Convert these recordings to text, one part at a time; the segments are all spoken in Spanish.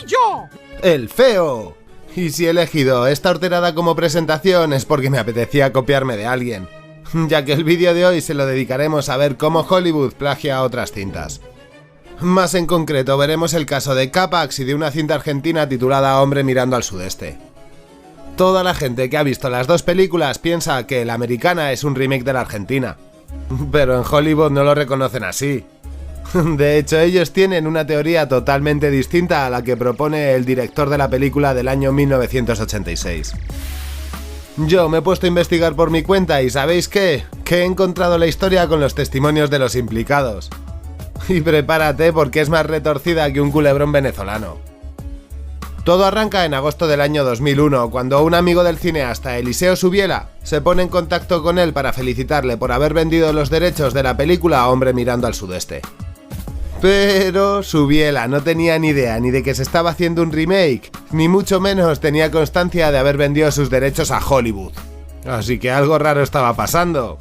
yo! ¡El feo! Y si he elegido esta horterada como presentación es porque me apetecía copiarme de alguien, ya que el vídeo de hoy se lo dedicaremos a ver cómo Hollywood plagia a otras cintas. Más en concreto veremos el caso de Capax y de una cinta argentina titulada Hombre mirando al sudeste. Toda la gente que ha visto las dos películas piensa que la americana es un remake de la argentina, pero en Hollywood no lo reconocen así. De hecho, ellos tienen una teoría totalmente distinta a la que propone el director de la película del año 1986. Yo me he puesto a investigar por mi cuenta y ¿sabéis qué? Que he encontrado la historia con los testimonios de los implicados. Y prepárate porque es más retorcida que un culebrón venezolano. Todo arranca en agosto del año 2001, cuando un amigo del cineasta, Eliseo Subiela, se pone en contacto con él para felicitarle por haber vendido los derechos de la película Hombre mirando al sudeste. Pero Subiela no tenía ni idea ni de que se estaba haciendo un remake, ni mucho menos tenía constancia de haber vendido sus derechos a Hollywood. Así que algo raro estaba pasando.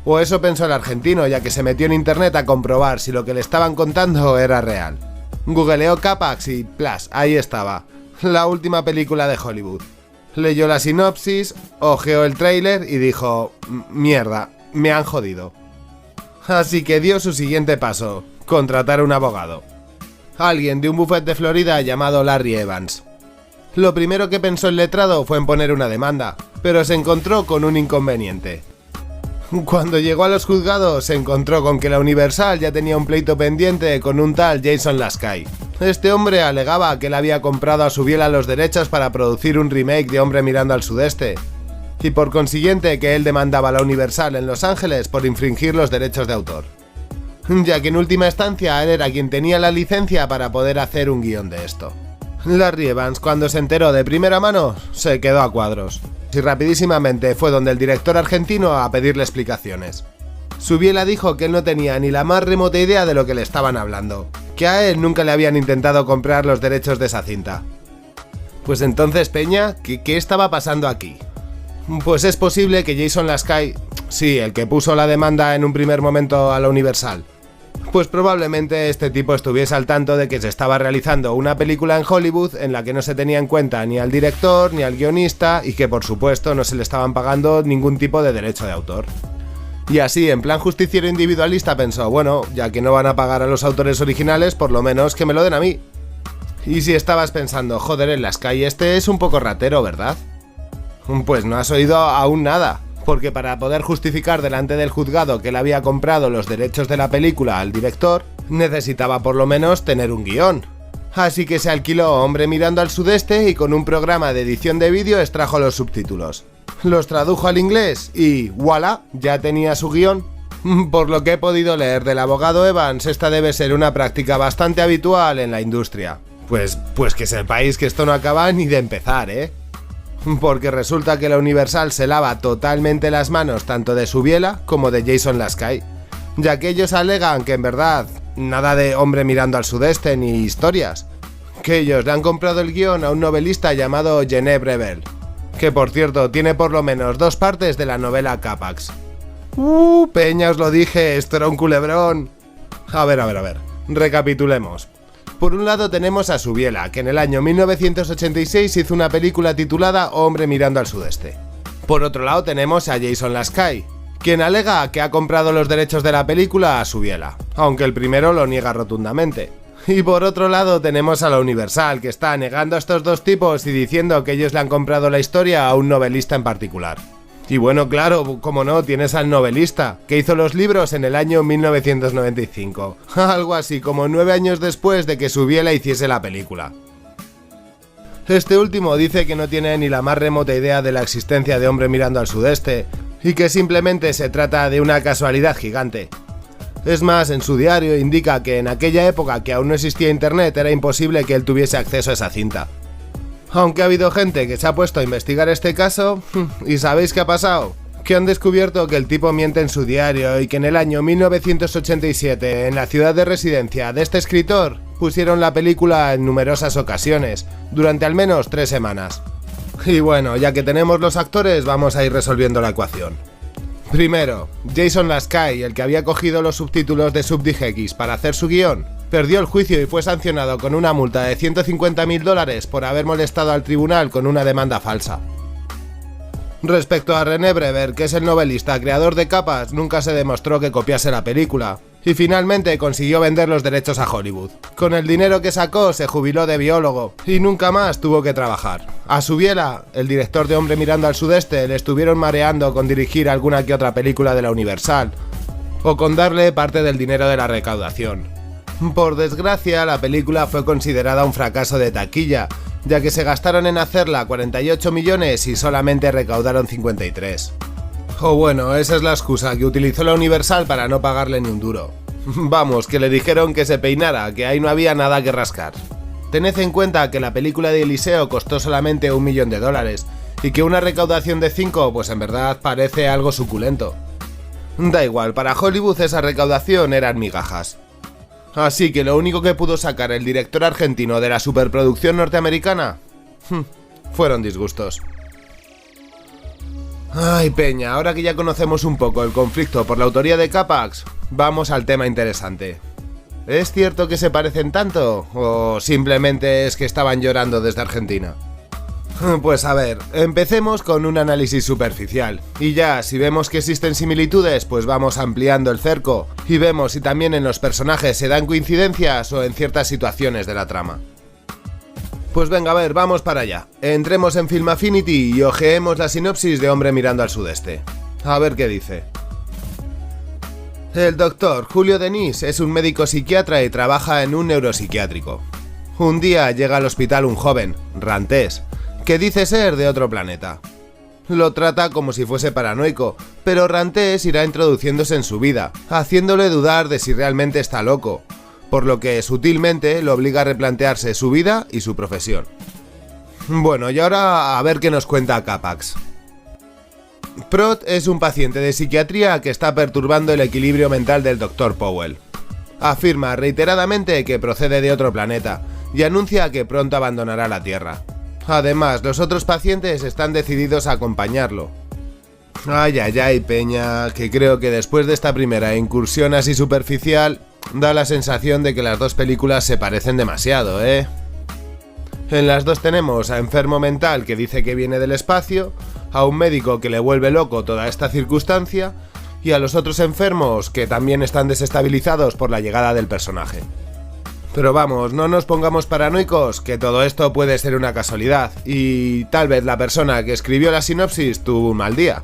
O eso pensó el argentino, ya que se metió en internet a comprobar si lo que le estaban contando era real. Googleó Capax y ¡plas! Ahí estaba, la última película de Hollywood. Leyó la sinopsis, ojeó el tráiler y dijo: mierda, me han jodido. Así que dio su siguiente paso: contratar a un abogado. Alguien de un bufete de Florida llamado Larry Evans. Lo primero que pensó el letrado fue en poner una demanda, pero se encontró con un inconveniente. Cuando llegó a los juzgados se encontró con que la Universal ya tenía un pleito pendiente con un tal Jason Lasky. Este hombre alegaba que él había comprado a Subiela los derechos para producir un remake de Hombre mirando al sudeste, y por consiguiente que él demandaba a la Universal en Los Ángeles por infringir los derechos de autor, ya que en última instancia él era quien tenía la licencia para poder hacer un guión de esto. Larry Evans, cuando se enteró de primera mano, se quedó a cuadros, y rapidísimamente fue donde el director argentino a pedirle explicaciones. Subiela dijo que él no tenía ni la más remota idea de lo que le estaban hablando, que a él nunca le habían intentado comprar los derechos de esa cinta. Pues entonces, Peña, ¿qué estaba pasando aquí? Pues es posible que Jason Lasky, sí, el que puso la demanda en un primer momento a la Universal, pues probablemente este tipo estuviese al tanto de que se estaba realizando una película en Hollywood en la que no se tenía en cuenta ni al director ni al guionista y que por supuesto no se le estaban pagando ningún tipo de derecho de autor. Y así, en plan justiciero individualista, pensó: bueno, ya que no van a pagar a los autores originales, por lo menos que me lo den a mí. Y si estabas pensando: joder, el Lasky este es un poco ratero, ¿verdad? Pues no has oído aún nada. Porque para poder justificar delante del juzgado que él había comprado los derechos de la película al director, necesitaba por lo menos tener un guión. Así que se alquiló Hombre mirando al sudeste y con un programa de edición de vídeo extrajo los subtítulos. Los tradujo al inglés y ¡voilà! Ya tenía su guión. Por lo que he podido leer del abogado Evans, esta debe ser una práctica bastante habitual en la industria. Pues que sepáis que esto no acaba ni de empezar, ¿eh? Porque resulta que la Universal se lava totalmente las manos tanto de Subiela como de Jason Lasky, ya que ellos alegan que en verdad nada de Hombre mirando al sudeste ni historias, que ellos le han comprado el guión a un novelista llamado Genevieve Revel, que por cierto tiene por lo menos 2 partes de la novela Capax. Peña, os lo dije, esto era un culebrón. A ver, recapitulemos. Por un lado tenemos a Subiela, que en el año 1986 hizo una película titulada Hombre mirando al sudeste. Por otro lado tenemos a Jason Lasky, quien alega que ha comprado los derechos de la película a Subiela, aunque el primero lo niega rotundamente. Y por otro lado tenemos a la Universal, que está negando a estos dos tipos y diciendo que ellos le han comprado la historia a un novelista en particular. Y bueno, claro, como no, tienes al novelista, que hizo los libros en el año 1995, algo así como 9 años después de que Subiela hiciese la película. Este último dice que no tiene ni la más remota idea de la existencia de Hombre mirando al sudeste, y que simplemente se trata de una casualidad gigante. Es más, en su diario indica que en aquella época que aún no existía internet era imposible que él tuviese acceso a esa cinta. Aunque ha habido gente que se ha puesto a investigar este caso, ¿y sabéis qué ha pasado? Que han descubierto que el tipo miente en su diario y que en el año 1987, en la ciudad de residencia de este escritor, pusieron la película en numerosas ocasiones, durante al menos 3 semanas. Y bueno, ya que tenemos los actores, vamos a ir resolviendo la ecuación. Primero, Jason Lasky, el que había cogido los subtítulos de SubDigX para hacer su guión, perdió el juicio y fue sancionado con una multa de $150.000 por haber molestado al tribunal con una demanda falsa. Respecto a René Brever, que es el novelista creador de Capax, nunca se demostró que copiase la película, y finalmente consiguió vender los derechos a Hollywood. Con el dinero que sacó se jubiló de biólogo y nunca más tuvo que trabajar. A Subiela, el director de Hombre mirando al sudeste, le estuvieron mareando con dirigir alguna que otra película de la Universal, o con darle parte del dinero de la recaudación. Por desgracia, la película fue considerada un fracaso de taquilla, ya que se gastaron en hacerla 48 millones y solamente recaudaron 53. O bueno, esa es la excusa que utilizó la Universal para no pagarle ni un duro. Vamos, que le dijeron que se peinara, que ahí no había nada que rascar. Tened en cuenta que la película de Eliseo costó solamente $1 millón y que una recaudación de 5 pues en verdad parece algo suculento. Da igual, para Hollywood esa recaudación eran migajas. Así que lo único que pudo sacar el director argentino de la superproducción norteamericana fueron disgustos. Ay, peña, ahora que ya conocemos un poco el conflicto por la autoría de Capax, vamos al tema interesante. ¿Es cierto que se parecen tanto? ¿O simplemente es que estaban llorando desde Argentina? Pues a ver, empecemos con un análisis superficial, y ya, si vemos que existen similitudes, pues vamos ampliando el cerco, y vemos si también en los personajes se dan coincidencias o en ciertas situaciones de la trama. Pues venga, a ver, vamos para allá. Entremos en Film Affinity y ojeemos la sinopsis de Hombre mirando al sudeste. A ver qué dice. El doctor Julio Denis es un médico psiquiatra y trabaja en un neuropsiquiátrico. Un día llega al hospital un joven, Rantés, que dice ser de otro planeta. Lo trata como si fuese paranoico, pero Rantés irá introduciéndose en su vida, haciéndole dudar de si realmente está loco, por lo que sutilmente lo obliga a replantearse su vida y su profesión. Bueno, y ahora a ver qué nos cuenta Capax. Prot es un paciente de psiquiatría que está perturbando el equilibrio mental del Dr. Powell. Afirma reiteradamente que procede de otro planeta y anuncia que pronto abandonará la Tierra. Además, los otros pacientes están decididos a acompañarlo. Ay, peña, que creo que después de esta primera incursión así superficial, da la sensación de que las dos películas se parecen demasiado, ¿eh? En las dos tenemos a enfermo mental que dice que viene del espacio, a un médico que le vuelve loco toda esta circunstancia, y a los otros enfermos que también están desestabilizados por la llegada del personaje. Pero vamos, no nos pongamos paranoicos, que todo esto puede ser una casualidad, y tal vez la persona que escribió la sinopsis tuvo un mal día.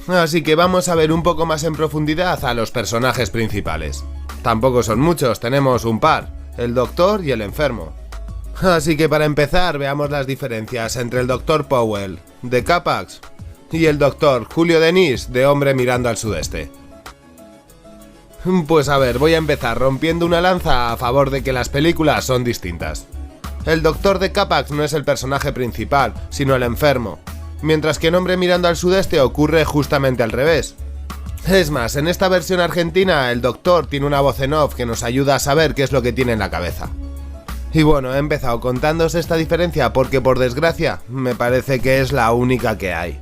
Así que vamos a ver un poco más en profundidad a los personajes principales. Tampoco son muchos, tenemos un par, el doctor y el enfermo. Así que para empezar veamos las diferencias entre el Dr. Powell, de Capax, y el Dr. Julio Denis, de Hombre mirando al sudeste. Pues a ver, voy a empezar rompiendo una lanza a favor de que las películas son distintas. El doctor de Capax no es el personaje principal, sino el enfermo, mientras que en Hombre mirando al sudeste ocurre justamente al revés. Es más, en esta versión argentina el doctor tiene una voz en off que nos ayuda a saber qué es lo que tiene en la cabeza. Y bueno, he empezado contándoos esta diferencia porque por desgracia me parece que es la única que hay.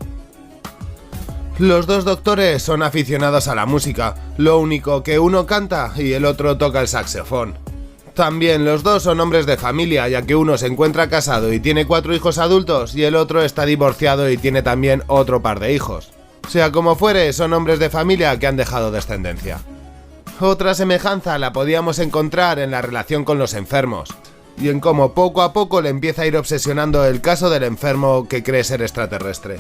Los dos doctores son aficionados a la música, lo único que uno canta y el otro toca el saxofón. También los dos son hombres de familia, ya que uno se encuentra casado y tiene 4 hijos adultos y el otro está divorciado y tiene también otro par de hijos. Sea como fuere, son hombres de familia que han dejado descendencia. Otra semejanza la podíamos encontrar en la relación con los enfermos, y en cómo poco a poco le empieza a ir obsesionando el caso del enfermo que cree ser extraterrestre.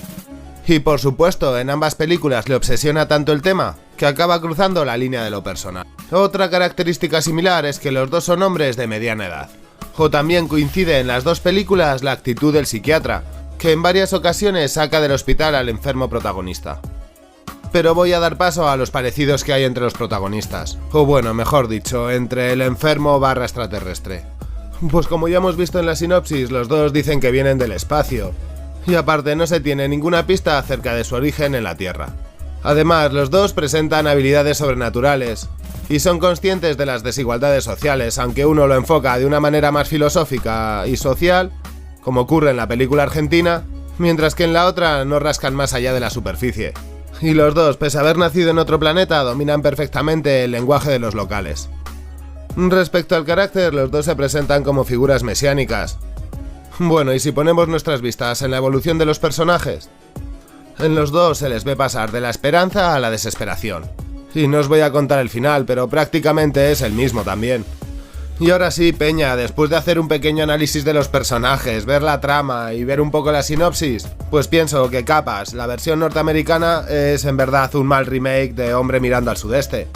Y por supuesto, en ambas películas le obsesiona tanto el tema, que acaba cruzando la línea de lo personal. Otra característica similar es que los dos son hombres de mediana edad. O también coincide en las dos películas la actitud del psiquiatra, que en varias ocasiones saca del hospital al enfermo protagonista. Pero voy a dar paso a los parecidos que hay entre los protagonistas, o bueno, mejor dicho, entre el enfermo / extraterrestre. Pues como ya hemos visto en la sinopsis, los dos dicen que vienen del espacio, y aparte no se tiene ninguna pista acerca de su origen en la Tierra. Además, los dos presentan habilidades sobrenaturales, y son conscientes de las desigualdades sociales, aunque uno lo enfoca de una manera más filosófica y social, como ocurre en la película argentina, mientras que en la otra no rascan más allá de la superficie. Y los dos, pese a haber nacido en otro planeta, dominan perfectamente el lenguaje de los locales. Respecto al carácter, los dos se presentan como figuras mesiánicas. Bueno, y si ponemos nuestras vistas en la evolución de los personajes, en los dos se les ve pasar de la esperanza a la desesperación. Y no os voy a contar el final, pero prácticamente es el mismo también. Y ahora sí, peña, después de hacer un pequeño análisis de los personajes, ver la trama y ver un poco la sinopsis, pues pienso que Capas, la versión norteamericana, es en verdad un mal remake de Hombre mirando al sudeste.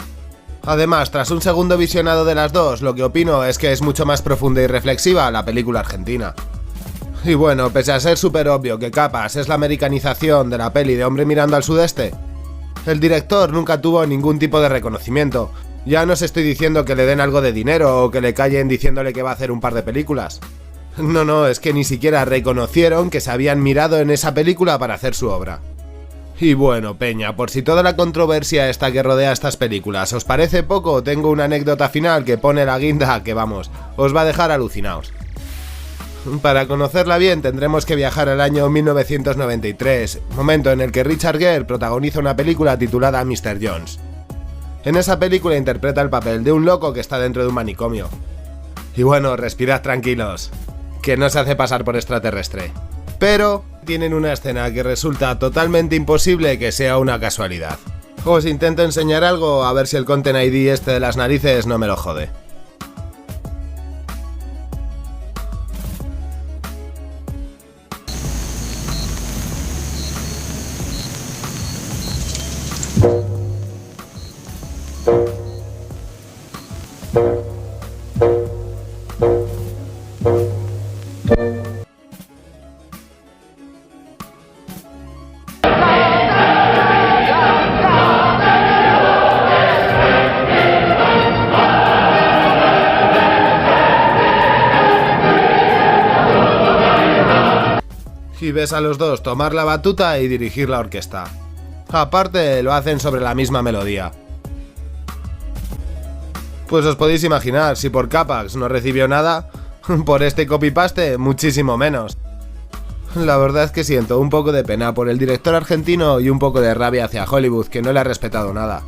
Además, tras un segundo visionado de las dos, lo que opino es que es mucho más profunda y reflexiva la película argentina. Y bueno, pese a ser súper obvio que Capas es la americanización de la peli de Hombre mirando al sudeste, el director nunca tuvo ningún tipo de reconocimiento. Ya no os estoy diciendo que le den algo de dinero o que le callen diciéndole que va a hacer un par de películas. No, es que ni siquiera reconocieron que se habían mirado en esa película para hacer su obra. Y bueno, peña, por si toda la controversia esta que rodea estas películas os parece poco, tengo una anécdota final que pone la guinda que vamos, os va a dejar alucinados. Para conocerla bien tendremos que viajar al año 1993, momento en el que Richard Gere protagoniza una película titulada Mr. Jones. En esa película interpreta el papel de un loco que está dentro de un manicomio. Y bueno, respirad tranquilos, que no se hace pasar por extraterrestre. Pero tienen una escena que resulta totalmente imposible que sea una casualidad. Os intento enseñar algo a ver si el Content ID este de las narices no me lo jode. Y ves a los dos tomar la batuta y dirigir la orquesta. Aparte, lo hacen sobre la misma melodía. Pues os podéis imaginar, si por Capax no recibió nada, por este copy-paste muchísimo menos. La verdad es que siento un poco de pena por el director argentino y un poco de rabia hacia Hollywood, que no le ha respetado nada.